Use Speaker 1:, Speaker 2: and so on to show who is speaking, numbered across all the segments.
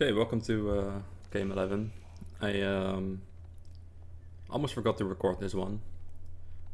Speaker 1: Okay, welcome to game 11. I almost forgot to record this one,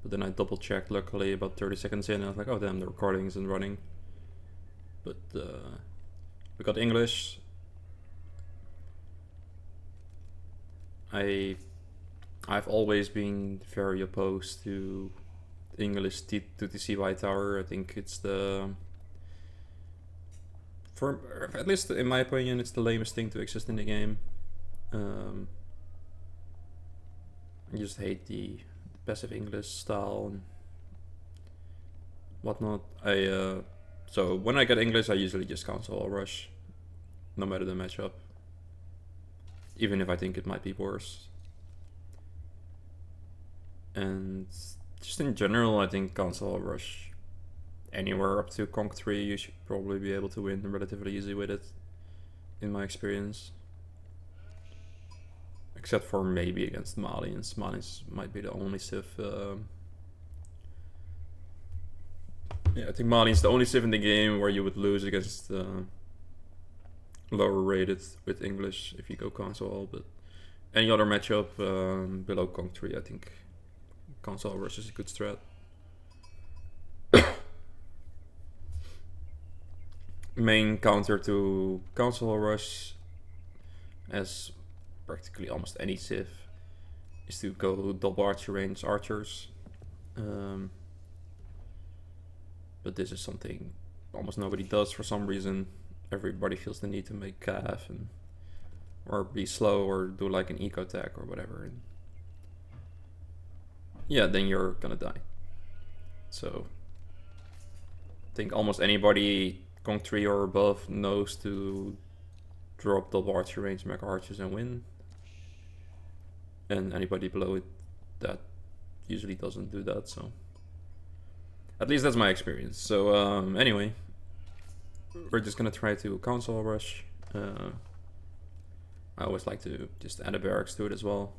Speaker 1: but then I double checked luckily about 30 seconds in and I was like, oh damn, the recording isn't running. But we got English. I've always been very opposed to English to TC White Tower. I think it's for at least in my opinion, it's the lamest thing to exist in the game. I just hate the passive English style and whatnot. So when I get English, I usually just console rush, no matter the matchup, even if I think it might be worse. And just in general, I think console rush anywhere up to conq3, you should probably be able to win relatively easy with it, in my experience. Except for maybe against Malians. Malians might be the only civ. Yeah, I think Malian's the only civ in the game where you would lose against lower rated with English if you go console, but any other matchup below conq3, I think console rush is a good strat. Main counter to console rush, as practically almost any civ, is to go double archer range archers. But this is something almost nobody does for some reason. Everybody feels the need to make calf and or be slow or do like an eco attack or whatever. And yeah, then you're gonna die. So I think almost anybody conq3 or above knows to drop double archer range mega archers and win. And anybody below it that usually doesn't do that, so at least that's my experience. So anyway, we're just gonna try to console rush. I always like to just add a barracks to it as well.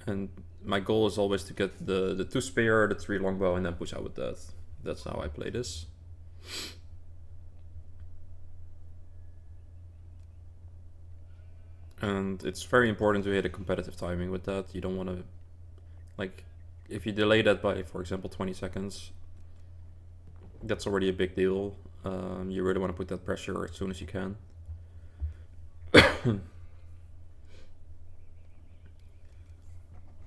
Speaker 1: And my goal is always to get the 2 spear, the 3 longbow, and then push out with that. That's how I play this. And it's very important to hit a competitive timing with that. You don't want to, like, if you delay that by, for example, 20 seconds, that's already a big deal. You really want to put that pressure as soon as you can.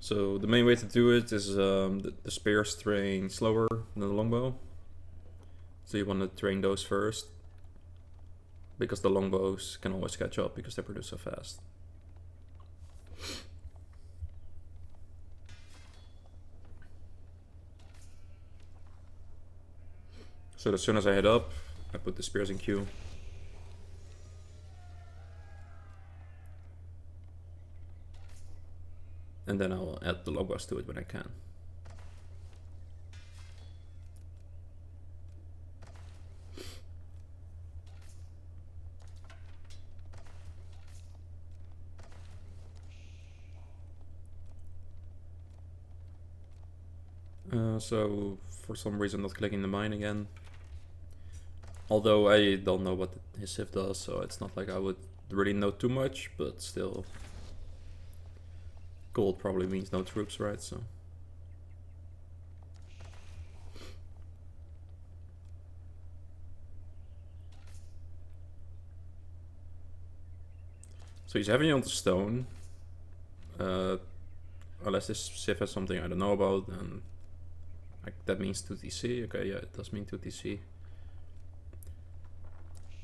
Speaker 1: So the main way to do it is the spears train slower than the longbow. So you want to train those first, because the longbows can always catch up because they produce so fast. So as soon as I head up, I put the spears in queue. And then I'll add the longbows to it when I can. So for some reason not clicking the mine again. Although I don't know what his civ does, so it's not like I would really know too much, but still. Gold probably means no troops, right? So he's heavy on the stone. Unless this civ has something I don't know about, and that means 2TC. Okay, yeah, it does mean 2TC.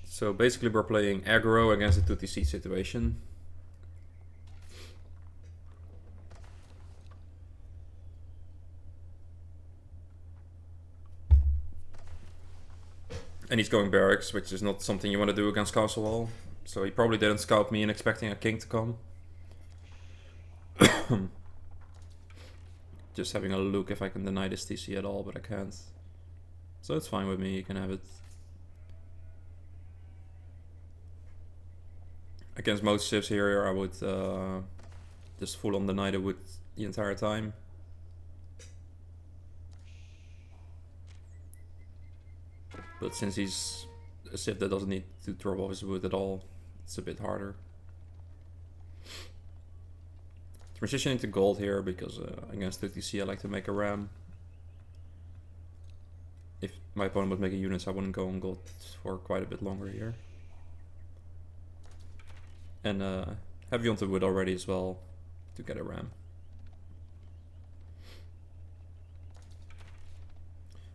Speaker 1: So basically we're playing aggro against a 2TC situation. And he's going barracks, which is not something you want to do against Castle Wall. So he probably didn't scout me and expecting a king to come. Just having a look if I can deny this TC at all, but I can't. So it's fine with me, you can have it. Against most civs here, I would just full on deny the wood the entire time. But since he's a Sith that doesn't need to drop off his wood at all, it's a bit harder. Transitioning to gold here because against 30C I like to make a ram. If my opponent would make a unit, I wouldn't go on gold for quite a bit longer here. And heavy onto wood already as well to get a ram.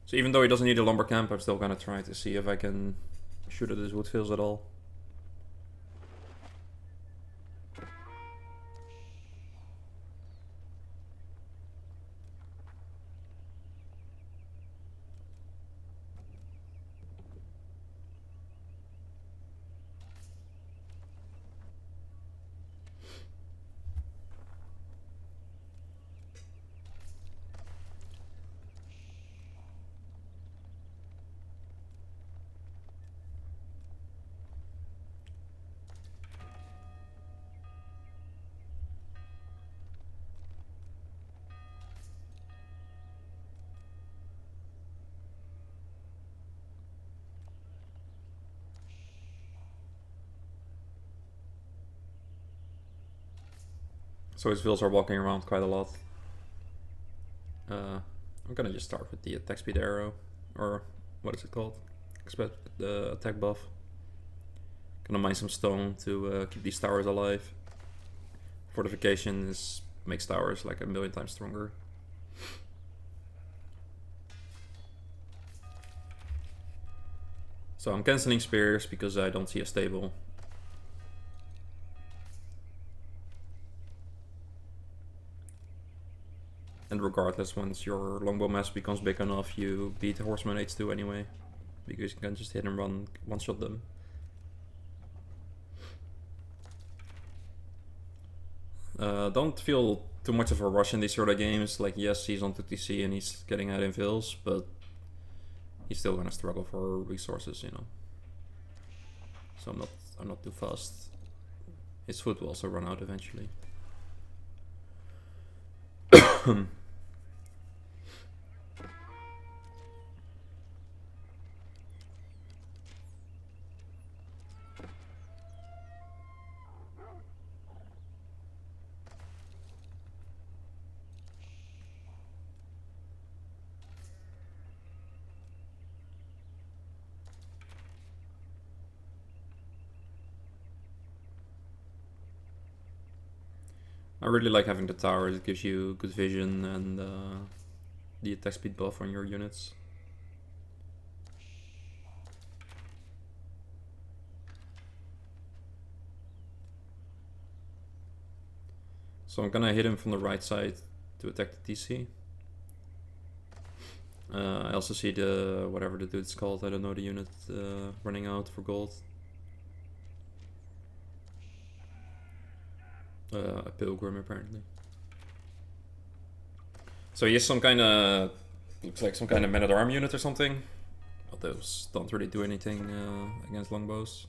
Speaker 1: So even though he doesn't need a lumber camp, I'm still gonna try to see if I can shoot at his wood fields at all. So his vills are walking around quite a lot. I'm gonna just start with the attack speed arrow, or what is it called? Expect the attack buff. Gonna mine some stone to keep these towers alive. Fortification makes towers like 1,000,000 times stronger. So I'm cancelling spears because I don't see a stable. And regardless, once your longbow mass becomes big enough, you beat horseman H2 anyway. Because you can just hit and run, one-shot them. Don't feel too much of a rush in these sort of games. Like, yes, he's on 2TC and he's getting out in vills, but he's still gonna struggle for resources, you know. So I'm not too fast. His food will also run out eventually. I really like having the towers. It gives you good vision and the attack speed buff on your units. So I'm gonna hit him from the right side to attack the TC. I also see the, whatever the dude's called, I don't know the unit, running out for gold. A pilgrim apparently. So he has some kind of, looks like some kind of man-at-arm unit or something. But those don't really do anything against longbows.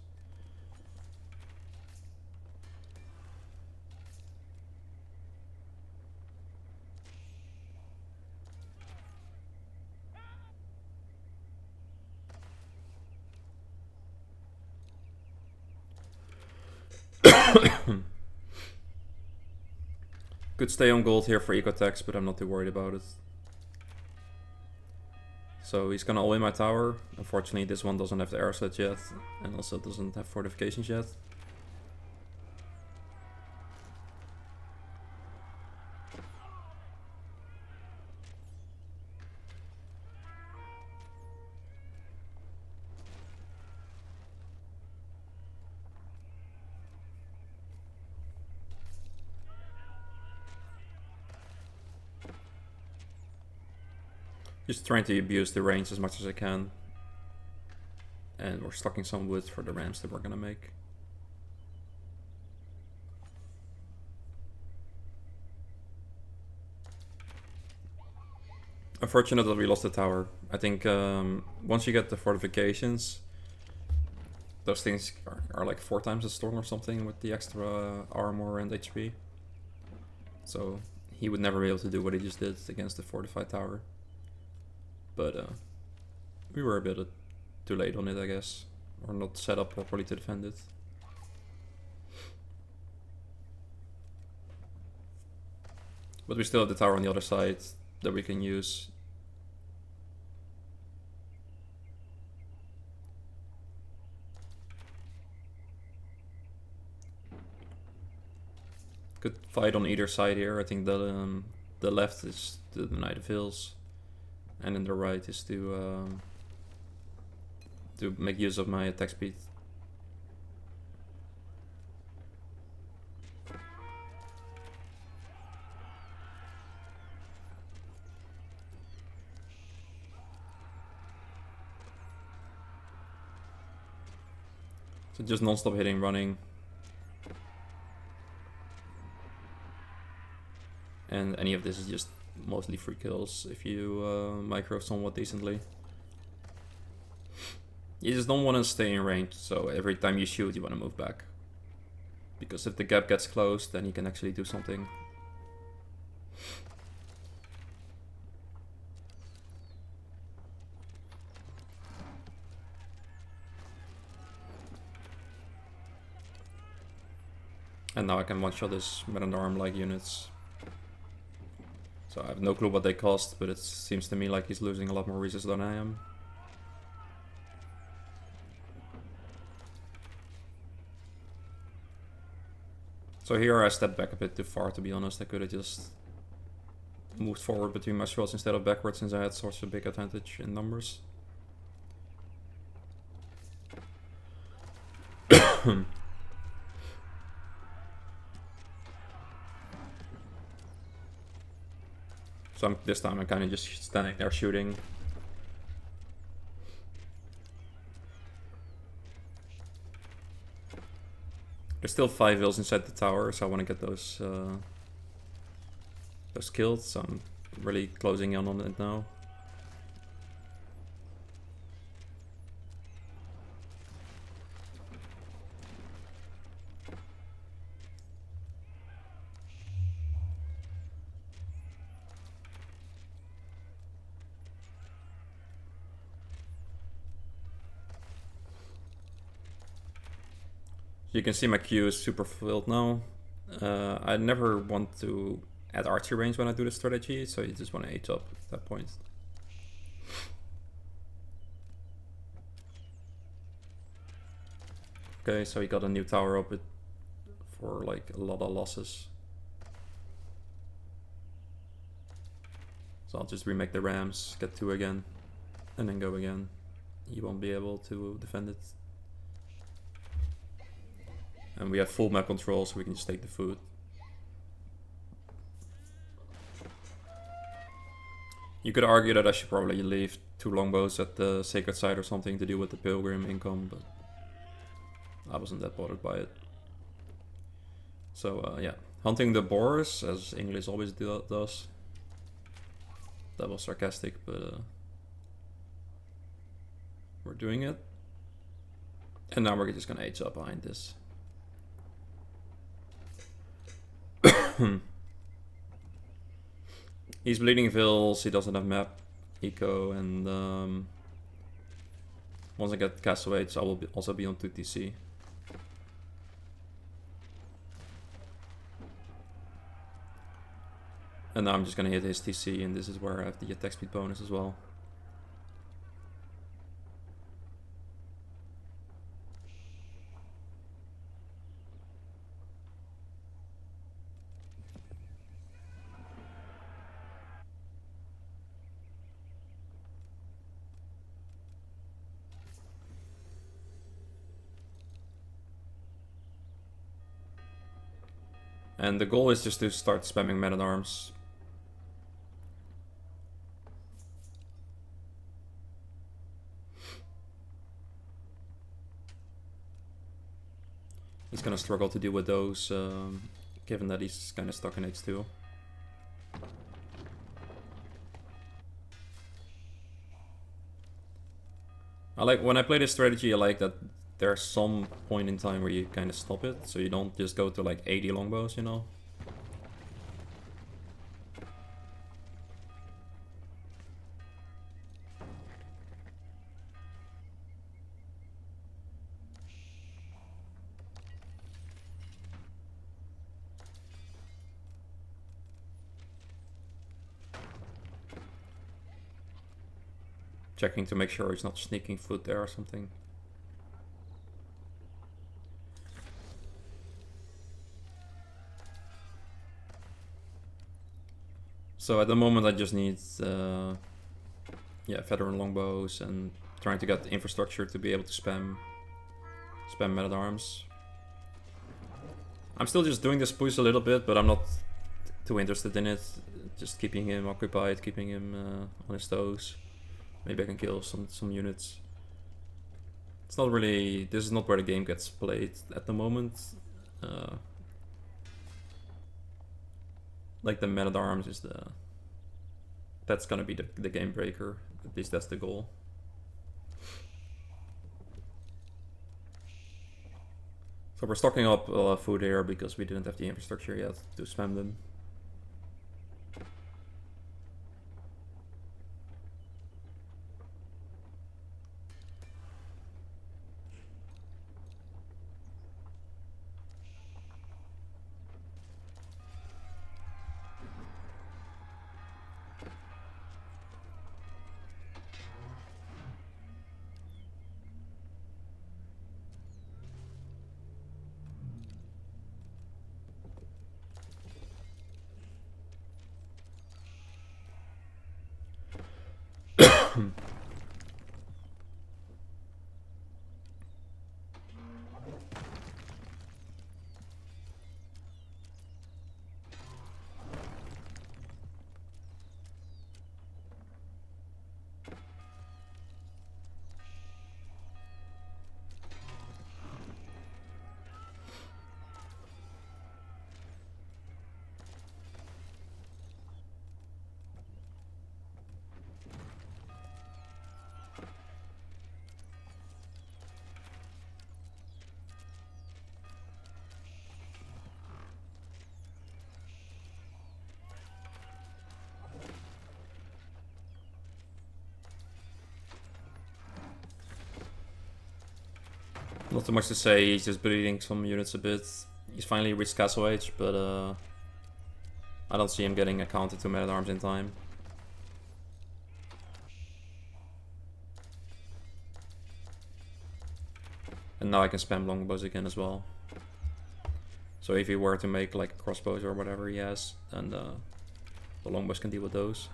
Speaker 1: Could stay on gold here for eco tax, but I'm not too worried about it. So he's gonna all in my tower. Unfortunately, this one doesn't have the air sleds yet, and also doesn't have fortifications yet. Just trying to abuse the range as much as I can. And we're stocking some wood for the rams that we're gonna make. Unfortunate that we lost the tower. I think once you get the fortifications, those things are like 4 times as strong or something with the extra armor and HP. So he would never be able to do what he just did against the fortified tower. But we were a bit too late on it, I guess. Or not set up properly to defend it. But we still have the tower on the other side that we can use. Could fight on either side here. I think the left is to the Knight of Hills, and then the right is to make use of my attack speed. So just non-stop hitting, running. And any of this is just mostly free kills if you micro somewhat decently. You just don't want to stay in range, so every time you shoot you want to move back. Because if the gap gets closed, then you can actually do something. And now I can one-shot his man-at-arm-like units. So I have no clue what they cost, but it seems to me like he's losing a lot more resist than I am. So here I stepped back a bit too far, to be honest. I could have just moved forward between my shots instead of backwards, since I had such a big advantage in numbers. So this time I'm kind of just standing there shooting. There's still 5 vills inside the tower, so I want to get those killed. So I'm really closing in on it now. You can see my queue is super filled now. I never want to add archery range when I do this strategy, so you just want to age up at that point. Okay, so he got a new tower up for like a lot of losses. So I'll just remake the rams, get 2 again, and then go again. You won't be able to defend it. And we have full map control, so we can just take the food. You could argue that I should probably leave 2 longbows at the sacred site or something to deal with the pilgrim income, but I wasn't that bothered by it. So yeah, hunting the boars, as English always does. That was sarcastic, but we're doing it. And now we're just gonna age up behind this. He's bleeding vills, he doesn't have map eco, and once I get castaways I will also be on 2TC. And now I'm just gonna hit his TC, and this is where I have the attack speed bonus as well. And the goal is just to start spamming man-at-arms. He's gonna struggle to deal with those, given that he's kind of stuck in H2. When I play this strategy, I like that there's some point in time where you kind of stop it, so you don't just go to like 80 longbows, you know? checking to make sure he's not sneaking food there or something. So at the moment I just need veteran longbows and trying to get the infrastructure to be able to spam men-at-arms. I'm still just doing this push a little bit, but I'm not too interested in it. Just keeping him occupied, keeping him on his toes. Maybe I can kill some units. It's not really... This is not where the game gets played at the moment. Like the men-at-arms is the... That's gonna be the game breaker. At least that's the goal. So we're stocking up food here because we didn't have the infrastructure yet to spam them. Not too much to say, he's just bleeding some units a bit. He's finally reached castle age, but I don't see him getting a counter to men-at-arms in time. And now I can spam longbows again as well. So if he were to make like crossbows or whatever he has, then the longbows can deal with those.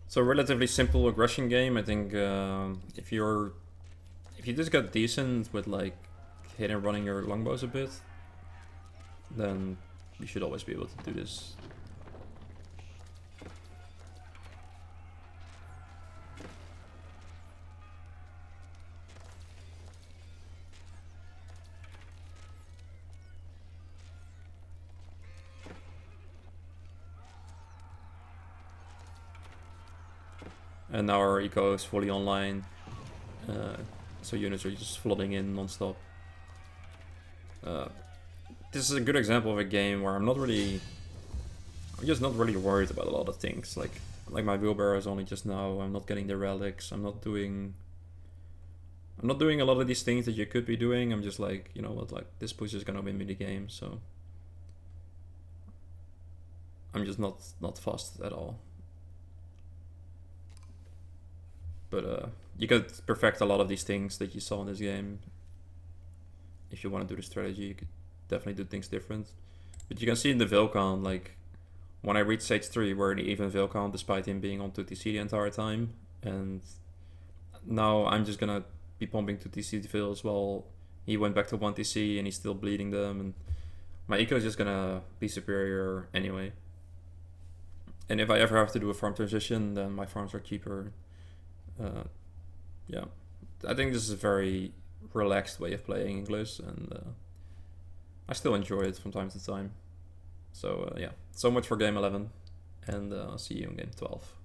Speaker 1: So relatively simple aggression game. I think if you just get decent with like hitting and running your longbows a bit, then you should always be able to do this. And now our eco is fully online, so units are just flooding in non-stop. This is a good example of a game where I'm just not really worried about a lot of things. Like my wheelbarrow is only just now. I'm not getting the relics. I'm not doing a lot of these things that you could be doing. I'm just like, you know what, like this push is gonna win me the game, so I'm just not fussed at all. But you could perfect a lot of these things that you saw in this game. If you want to do the strategy, you could definitely do things different. But you can see in the Vilcon, like, when I reached stage 3, we're in the even Vilcon despite him being on 2TC the entire time. And now I'm just gonna be pumping 2TC Vills while he went back to 1TC and he's still bleeding them. And my eco is just gonna be superior anyway. And if I ever have to do a farm transition, then my farms are cheaper. Yeah, I think this is a very relaxed way of playing English, and I still enjoy it from time to time. So yeah, so much for game 11, and I'll see you in game 12.